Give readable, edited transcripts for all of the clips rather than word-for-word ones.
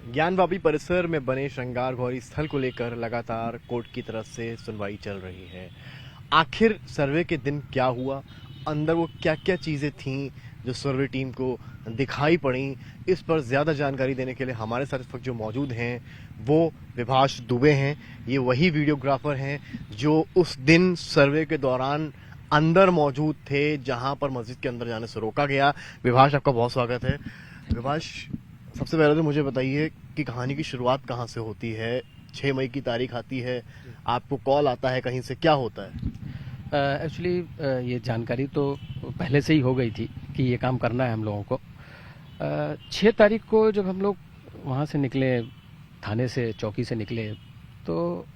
ज्ञानवापी परिसर में बने श्रृंगार गौरी स्थल को लेकर लगातार कोर्ट की तरफ से सुनवाई चल रही है। आखिर सर्वे के दिन क्या हुआ, अंदर वो क्या क्या चीजें थीं जो सर्वे टीम को दिखाई पड़ी, इस पर ज्यादा जानकारी देने के लिए हमारे साथ इस वक्त जो मौजूद हैं वो विभाष दुबे हैं। ये वही वीडियोग्राफर हैं जो उस दिन सर्वे के दौरान अंदर मौजूद थे जहां पर मस्जिद के अंदर जाने से रोका गया। विभाष, आपका बहुत स्वागत है। विभाष, सबसे पहले तो मुझे बताइए कि कहानी की शुरुआत कहाँ से होती है। 6 मई की तारीख आती है, आपको कॉल आता है कहीं से, क्या होता है? एक्चुअली ये जानकारी तो पहले से ही हो गई थी कि ये काम करना है हम लोगों को। 6 तारीख को जब हम लोग वहाँ से निकले, थाने से, चौकी से निकले, तो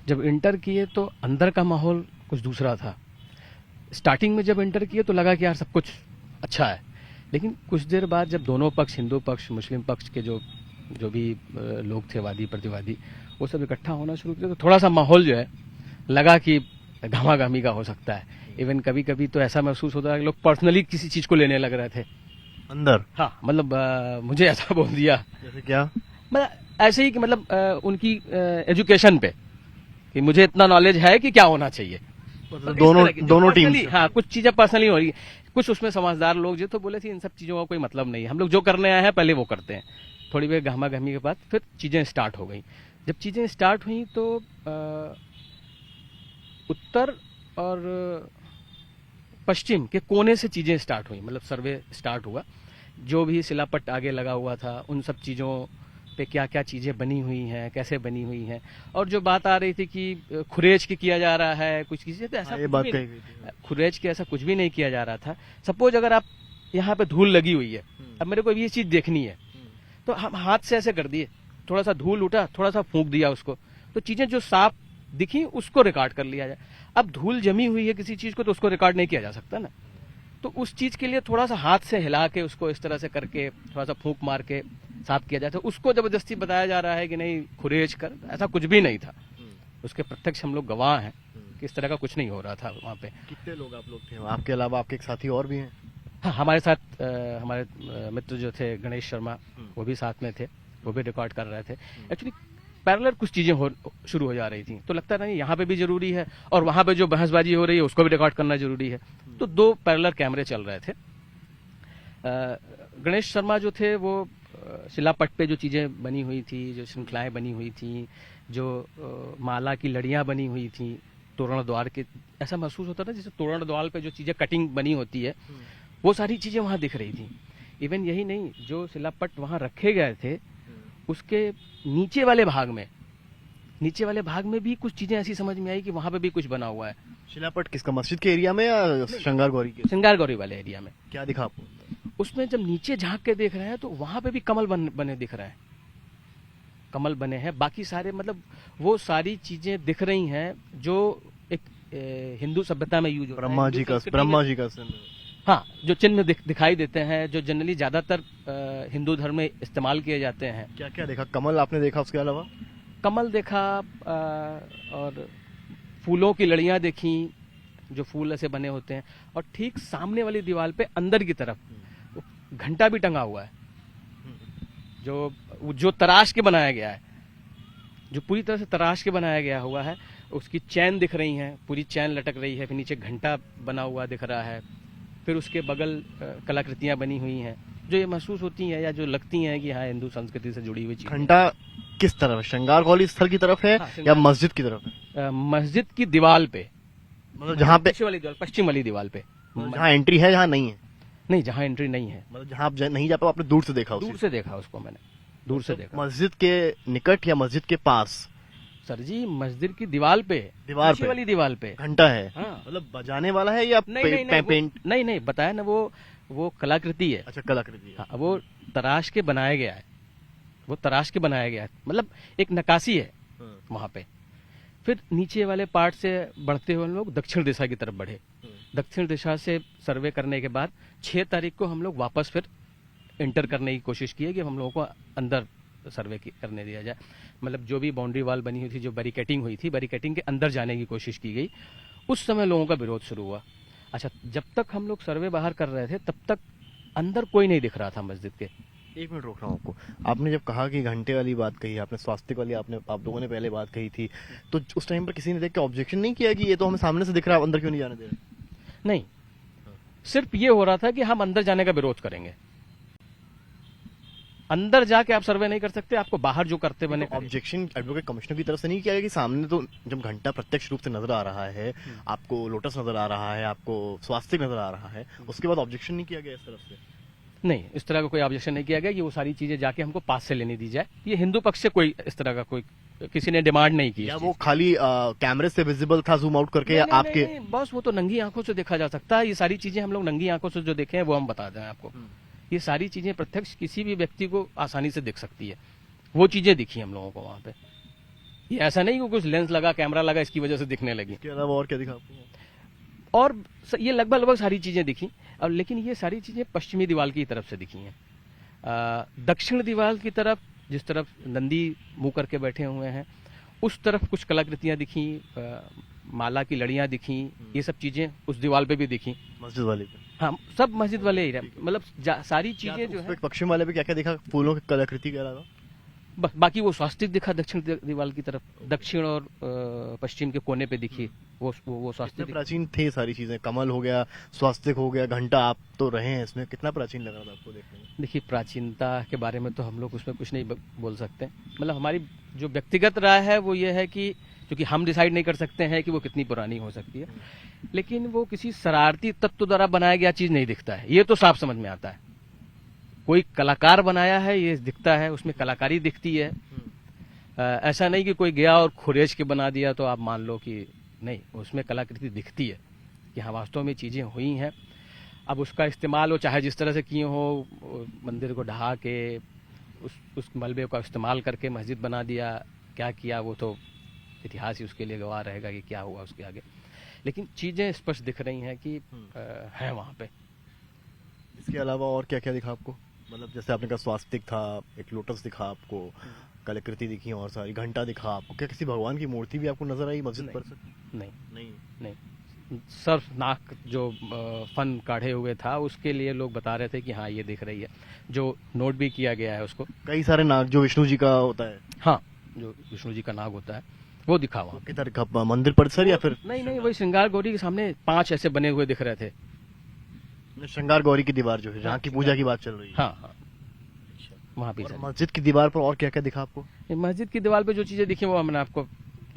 जब इंटर किए तो अंदर का माहौल कुछ दूसरा था। स्टार्टिंग में जब इंटर किए तो लगा कि यार सब कुछ अच्छा है, लेकिन कुछ देर बाद जब दोनों पक्ष, हिंदू पक्ष, मुस्लिम पक्ष के जो भी लोग थे, वादी प्रतिवादी, वो सब इकट्ठा होना शुरू किया, तो थोड़ा सा माहौल जो है लगा कि घमाघमी का हो सकता है। इवन कभी कभी तो ऐसा महसूस होता है कि लोग पर्सनली किसी चीज को लेने लग रहे थे अंदर। हाँ, मतलब मुझे ऐसा बोल दिया। जैसे क्या? मतलब ऐसे ही कि मतलब उनकी एजुकेशन पे कि मुझे इतना नॉलेज है कि क्या होना चाहिए। मतलब दोनों टीम। हाँ, कुछ चीजें पर्सनली हो रही है। कुछ उसमें समझदार लोग जो तो बोले थे इन सब चीजों का कोई मतलब नहीं है, हम लोग जो करने आए हैं पहले वो करते हैं। थोड़ी देर गहमा-गहमी के बाद फिर चीजें स्टार्ट हो गई। जब चीजें स्टार्ट हुई तो उत्तर और पश्चिम के कोने से चीजें स्टार्ट हुई, मतलब सर्वे स्टार्ट हुआ। जो भी शिलापट्ट आगे लगा हुआ था उन सब चीजों पे क्या क्या चीजें बनी हुई हैं, कैसे बनी हुई हैं, और जो बात आ रही थी कि खुरेज की किया जा रहा है कुछ किसी, तो ऐसा ये बात कही गई थी। खुरेज के ऐसा कुछ भी नहीं किया जा रहा था। सपोज अगर आप यहाँ पे धूल लगी हुई है, अब मेरे को ये चीज देखनी है, तो हम हाथ से ऐसे कर दिए, थोड़ा सा धूल उठा, थोड़ा सा फूंक दिया उसको, तो चीजें जो साफ दिखी उसको रिकॉर्ड कर लिया जाए। अब धूल जमी हुई है किसी चीज को, तो उसको रिकॉर्ड नहीं किया जा सकता ना, तो उस चीज के लिए थोड़ा सा हाथ से हिला के उसको इस तरह से करके थोड़ा सा फूंक मार के साफ किया जाए। तो उसको जबरदस्ती बताया जा रहा है कि नहीं खुरेज कर, ऐसा कुछ भी नहीं था। उसके प्रत्यक्ष हम लोग गवाह हैं कि इस तरह का कुछ नहीं हो रहा था वहाँ पे। कितने लोग आप लोग थे? आपके अलावा आपके एक साथी और भी हैं? हाँ, हमारे साथ हमारे मित्र जो थे गणेश शर्मा, वो भी साथ में थे, वो भी रिकॉर्ड कर रहे थे। एक्चुअली पैरेलल कुछ चीजें शुरू हो जा रही थी, तो लगता नहीं यहाँ पे भी जरूरी है और वहां पे जो बहसबाजी हो रही है उसको भी रिकॉर्ड करना जरूरी है। तो 2 पैरेलल कैमरे चल रहे थे। गणेश शर्मा जो थे वो शिलापट्ट पे जो चीजें बनी हुई थी, जो श्रृंखलाएं बनी हुई थी, जो माला की लड़ियां बनी हुई थी तोरण द्वार के, ऐसा महसूस होता था जैसे तोरण द्वार पे जो चीजें कटिंग बनी होती है, वो सारी चीजें वहां दिख रही थी। इवन यही नहीं, जो शिलापट्ट वहां रखे गए थे उसके नीचे वाले भाग में भी कुछ चीजें ऐसी समझ में आई कि वहां पे भी कुछ बना हुआ है। शिलापट्ट किसका, मस्जिद के एरिया में या श्रृंगार गौरी के? श्रृंगार गौरी वाले एरिया में। क्या दिखा आपको? उसमें जब नीचे झांक के देख रहे हैं तो वहां पे भी कमल बने दिख रहे हैं, कमल बने हैं। बाकी सारे मतलब वो सारी चीजें दिख रही हैं जो एक हिंदू सभ्यता में यूज हो रहा है। ब्रह्मा जी का हाँ, जो चिन्ह दिखाई देते हैं, जो जनरली ज्यादातर हिंदू धर्म में इस्तेमाल किए जाते हैं। क्या क्या देखा? कमल आपने देखा, उसके अलावा? कमल देखा और फूलों की लड़ियां देखी, जो फूल ऐसे बने होते हैं, और ठीक सामने वाली दीवार पे अंदर की तरफ घंटा भी टंगा हुआ है, जो तराश के बनाया गया है, जो पूरी तरह से तराश के बनाया गया हुआ है। उसकी चैन दिख रही है, पूरी चैन लटक रही है, फिर नीचे घंटा बना हुआ दिख रहा है, फिर उसके बगल कलाकृतियां बनी हुई हैं जो ये महसूस होती हैं या जो लगती हैं कि हाँ हिंदू संस्कृति से जुड़ी हुई चीज। घंटा किस तरफ है? श्रृंगार गौरी स्थल की तरफ है? हाँ, या मस्जिद की तरफ है? मस्जिद की दीवार पे, मतलब जहाँ पे पश्चिम वाली दीवार पे, जहाँ एंट्री है, जहाँ नहीं है? नहीं, जहाँ एंट्री नहीं है, मतलब जहाँ आप नहीं जा पाओ, आपने दूर से देखा? दूर से देखा उसको मैंने, दूर से देखा। मस्जिद के निकट या मस्जिद के पास? सर जी, मस्जिद की दीवार पे, दीवार पे वाली दीवार पे घंटा है। हाँ। मतलब बजाने वाला है या पेंट? नहीं, बताया ना, वो कलाकृति है। अच्छा, कलाकृति है। हाँ, वो तराश के बनाया गया है, मतलब एक नक्काशी है वहां पे। फिर नीचे वाले पार्ट से बढ़ते हुए हम लोग दक्षिण दिशा की तरफ बढ़े। दक्षिण दिशा से सर्वे करने के बाद 6 तारीख को हम लोग वापस फिर एंटर करने की कोशिश की है कि हम लोगों को अंदर सर्वे करने दिया जाए। मतलब जो भी बाउंड्री वॉल बनी हुई थी, जो बैरिकेटिंग हुई थी, बैरिकेटिंग के अंदर जाने की कोशिश की गई। उस समय लोगों का विरोध शुरू हुआ। अच्छा, जब तक हम लोग सर्वे बाहर कर रहे थे तब तक अंदर कोई नहीं दिख रहा था मस्जिद के, एक मिनट रोक रहा हूँ आपको। आपने जब कहा कि घंटे वाली बात कही, आपने स्वास्थ्य वाली आपने आप लोगों ने पहले बात कही थी, तो उस टाइम पर किसी ने देख के ऑब्जेक्शन नहीं किया कि ये तो हमें सामने से दिख रहा है, आप अंदर क्यों नहीं जाने दे रहे? नहीं, सिर्फ ये हो रहा था कि हम अंदर जाने का विरोध करेंगे। अंदर जाके आप सर्वे नहीं कर सकते, आपको बाहर जो करते बने करिए। ऑब्जेक्शन एडवोकेट कमिश्नर की तरफ से नहीं किया गया कि सामने तो जब घंटा प्रत्यक्ष रूप से नजर आ रहा है, आपको लोटस नजर आ रहा है, आपको स्वास्थ्य नजर आ रहा है, उसके बाद ऑब्जेक्शन नहीं किया गया इस तरफ से? नहीं, इस तरह का कोई ऑब्जेक्शन नहीं किया गया कि वो सारी चीजें जाके हमको पास से लेने दी जाए। ये हिंदू पक्ष से कोई इस तरह का कोई किसी ने डिमांड नहीं की। या वो खाली कैमरे से विजिबल था जूम आउट करके, या आपके? नहीं, बॉस, वो तो नंगी आंखों से देखा जा सकता है। ये सारी चीजें हम लोग नंगी आंखों से जो देखे हैं वो हम बता दें आपको। ये सारी चीजें प्रत्यक्ष किसी भी व्यक्ति को आसानी से दिख सकती है। वो चीजें दिखी हम लोगों को वहां पे। ये ऐसा नहीं कि कुछ लेंस लगा, कैमरा लगा, इसकी वजह से दिखने लगी। इसके अलावा और क्या दिखा आपको? और ये लगभग सारी चीजें दिखी। और लेकिन ये सारी चीजें पश्चिमी दीवार की तरफ से दिखी हैं। दक्षिण दीवार की तरफ, जिस तरफ नंदी मुंह करके बैठे हुए हैं, उस तरफ कुछ कलाकृतियां दिखी, माला की लड़ियां दिखी। ये सब चीजें उस दीवार पे भी दिखी। मस्जिद वाले पे? हाँ, सब मस्जिद वाले ही रहे। मतलब सारी चीजें जो है। पश्चिम वाले पे क्या क्या दिखा फूलों की कलाकृति के अलावा? बाकी वो स्वास्तिक दिखा दक्षिण दीवार की तरफ, दक्षिण और पश्चिम के कोने पे दिखी वो स्वास्तिक। प्राचीन थे सारी चीजें, कमल हो गया, स्वास्तिक हो गया, घंटा, आप तो रहे हैं इसमें, कितना प्राचीन लग रहा था आपको देखने में? देखिए, प्राचीनता के बारे में तो हम लोग उसमें कुछ नहीं बोल सकते। मतलब हमारी जो व्यक्तिगत राय है वो ये है कि क्योंकि हम डिसाइड नहीं कर सकते हैं कि वो कितनी पुरानी हो सकती है, लेकिन वो किसी शरारती तत्व द्वारा बनाया गया चीज नहीं दिखता है। ये तो साफ समझ में आता है। कोई कलाकार बनाया है ये दिखता है, उसमें कलाकारी दिखती है। ऐसा नहीं कि कोई गया और खुरेज के बना दिया तो आप मान लो कि नहीं, उसमें कलाकृति दिखती है कि हाँ वास्तव में चीजें हुई हैं। अब उसका इस्तेमाल वो चाहे जिस तरह से किए हो, मंदिर को ढहा के उस मलबे का इस्तेमाल करके मस्जिद बना दिया, क्या किया वो तो इतिहास ही उसके लिए गवाह रहेगा कि क्या हुआ उसके आगे। लेकिन चीजें स्पष्ट दिख रही हैं कि है वहां पे। इसके अलावा और क्या क्या दिखा आपको? मतलब जैसे आपने कहा स्वास्तिक था, एक लोटस दिखा आपको, कलाकृति दिखी और सारी, घंटा दिखा आपको, क्या किसी भगवान की मूर्ति भी आपको नजर आई मस्जिद पर से? नहीं नहीं नहीं, सिर्फ नाक जो फन काढ़े हुए था उसके लिए लोग बता रहे थे कि हाँ ये दिख रही है, जो नोट भी किया गया है उसको। कई सारे नाग जो विष्णु जी का होता है? हाँ, जो विष्णु जी का नाग होता है वो दिखा वहाँ। किधर का मंदिर परिसर या फिर? नहीं, वही श्रृंगार गौरी के सामने 5 ऐसे बने हुए दिख रहे थे। श्रृंगार गौरी की दीवार जो है, जहाँ की पूजा की बात चल रही है? हाँ, वहाँ भी। मस्जिद की दीवार पर और क्या क्या दिखा आपको? मस्जिद की दीवार पे जो चीजें दिखी वो मैंने आपको,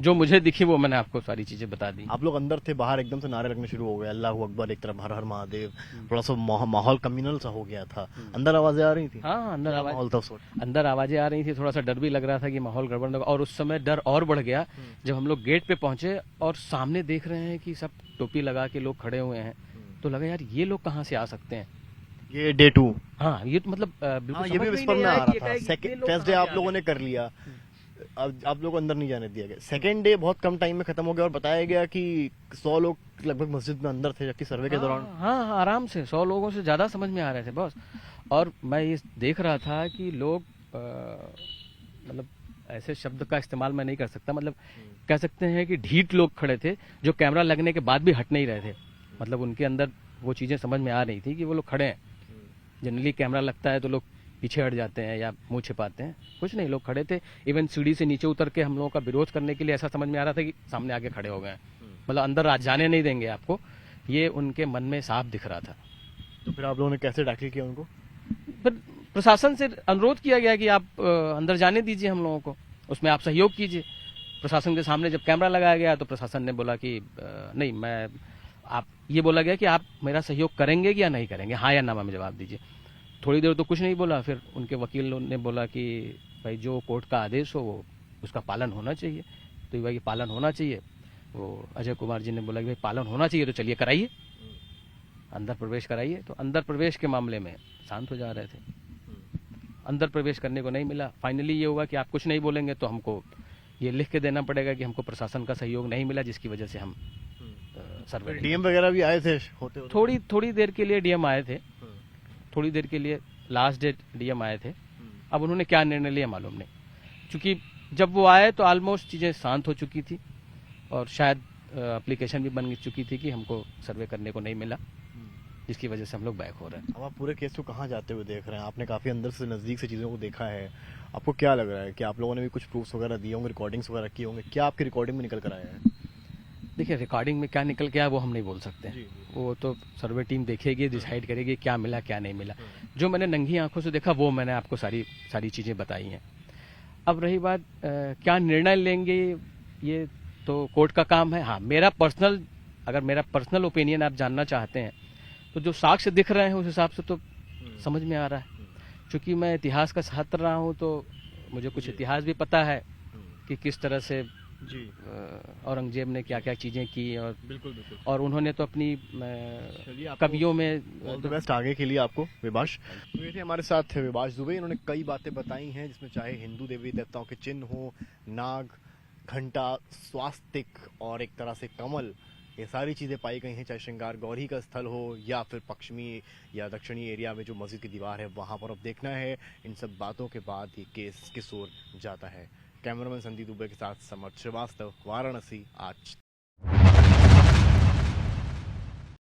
जो मुझे दिखी वो मैंने आपको सारी चीजें बता दी। आप लोग अंदर थे, बाहर एकदम से नारे लगने शुरू हो गए, अल्लाह अकबर एक तरफ, हर हर महादेव, थोड़ा सा माहौल कम्युनल सा हो गया था। अंदर आवाजें आ रही थी? हाँ, अंदर आवाजें आ रही थी। थोड़ा सा डर भी लग रहा था कि माहौल गड़बड़ होगा। और उस समय डर और बढ़ गया जब हम लोग गेट पे पहुंचे और सामने देख रहे हैं कि सब टोपी लगा के लोग खड़े हुए हैं। तो लगा यार ये लोग कहाँ से आ सकते हैं। ये डे 2? हाँ, ये तो मतलब ये भी विस्पर में आ रहा था। फर्स्ट डे आप लोगों ने कर लिया, अब आप लोगों को अंदर नहीं जाने दिया गया। सेकंड डे बहुत कम टाइम में खत्म हो गया और बताया गया कि 100 लोग लगभग मस्जिद में अंदर थे, जबकि सर्वे के दौरान हाँ, आराम से 100 लोगों से ज्यादा समझ में आ रहे थे बॉस। और मैं ये देख रहा था कि लोग मतलब ऐसे शब्द का इस्तेमाल मैं नहीं कर सकता, मतलब कह सकते हैं कि ढीठ लोग खड़े थे जो कैमरा लगने के बाद भी हट नहीं रहे थे। मतलब उनके अंदर वो चीजें समझ में आ रही थी कि वो लोग खड़े हैं। जनरली कैमरा लगता है तो लोग पीछे हट जाते हैं या मुंह छिपाते हैं, कुछ नहीं, लोग खड़े थे। इवन सीढ़ी से नीचे उतर के हम लोगों का विरोध करने के लिए ऐसा समझ में आ रहा था कि सामने आके खड़े हो गए, मतलब अंदर आज जाने नहीं देंगे आपको, ये उनके मन में साफ दिख रहा था। तो फिर आप लोगों ने कैसे टैकल किया उनको? फिर प्रशासन से अनुरोध किया गया कि आप अंदर जाने दीजिए हम लोगों को, उसमें आप सहयोग कीजिए। प्रशासन के सामने जब कैमरा लगाया गया तो प्रशासन ने बोला कि नहीं, मैं आप ये बोला गया कि आप मेरा सहयोग करेंगे या नहीं करेंगे, हाँ या ना में जवाब दीजिए। थोड़ी देर तो कुछ नहीं बोला, फिर उनके वकील ने बोला कि भाई जो कोर्ट का आदेश हो वो उसका पालन होना चाहिए। तो भाई पालन होना चाहिए, वो अजय कुमार जी ने बोला कि भाई पालन होना चाहिए तो चलिए कराइए, अंदर प्रवेश कराइए। तो अंदर प्रवेश के मामले में शांत हो जा रहे थे, अंदर प्रवेश करने को नहीं मिला। फाइनली ये हुआ कि आप कुछ नहीं बोलेंगे तो हमको ये लिख के देना पड़ेगा कि हमको प्रशासन का सहयोग नहीं मिला, जिसकी वजह से हम सर्वे। डीएम वगैरह भी आए थे होते? थोड़ी देर के लिए डीएम आए थे, थोड़ी देर के लिए, लास्ट डेट डीएम आए थे। अब उन्होंने क्या निर्णय लिया मालूम नहीं, क्योंकि जब वो आए तो ऑलमोस्ट चीजें शांत हो चुकी थी और शायद एप्लीकेशन भी बन चुकी थी कि हमको सर्वे करने को नहीं मिला। जिसकी वजह से हम लोग बैक हो रहे हैं। अब आप पूरे केस को कहाँ जाते हुए देख रहे हैं? आपने काफ़ी अंदर से नज़दीक से चीज़ों को देखा है, आपको क्या लग रहा है कि आप लोगों ने भी कुछ प्रूफ्स वगैरह दिए होंगे, रिकॉर्डिंग्स वगैरह किए होंगे, क्या आपकी रिकॉर्डिंग में निकल कर आया है? देखिए, रिकॉर्डिंग में क्या निकल के आया वो हम नहीं बोल सकते जी, हैं। जी। वो तो सर्वे टीम देखेगी, डिसाइड करेगी क्या मिला क्या नहीं मिला। हम्म। जो मैंने नंगी आंखों से देखा वो मैंने आपको सारी सारी चीज़ें बताई हैं। अब रही बात क्या निर्णय लेंगे, ये तो कोर्ट का काम है। हाँ, अगर मेरा पर्सनल ओपिनियन आप जानना चाहते हैं तो जो साक्ष्य दिख रहे हैं उस हिसाब से तो समझ में आ रहा है। चूंकि मैं इतिहास का छात्र रहा हूँ तो मुझे कुछ जी। इतिहास भी पता है हम्म। कि किस तरह से जी। औरंगजेब ने क्या क्या चीज़ें की, बिल्कुल बिल्कुल। और उन्होंने तो अपनी चलिए, आपको कवियों में ऑल द बेस्ट आगे के लिए आपको, विभाष। तो ये थे हमारे साथ विभाष दुबे। इन्होंने कई बातें बताई हैं जिसमें चाहे हिंदू देवी देवताओं के चिन्ह हो, नाग, घंटा, स्वास्तिक और एक तरह से कमल, ये सारी चीज़ें पाई गई हैं। चाहे श्रृंगार गौरी का स्थल हो या फिर पश्चिमी या दक्षिणी एरिया में जो मस्जिद की दीवार है वहाँ पर अब देखना है इन सब बातों के बाद ये केस किस ओर जाता है। कैमरामैन संदीप दुबे के साथ समर्थ श्रीवास्तव, वाराणसी आज।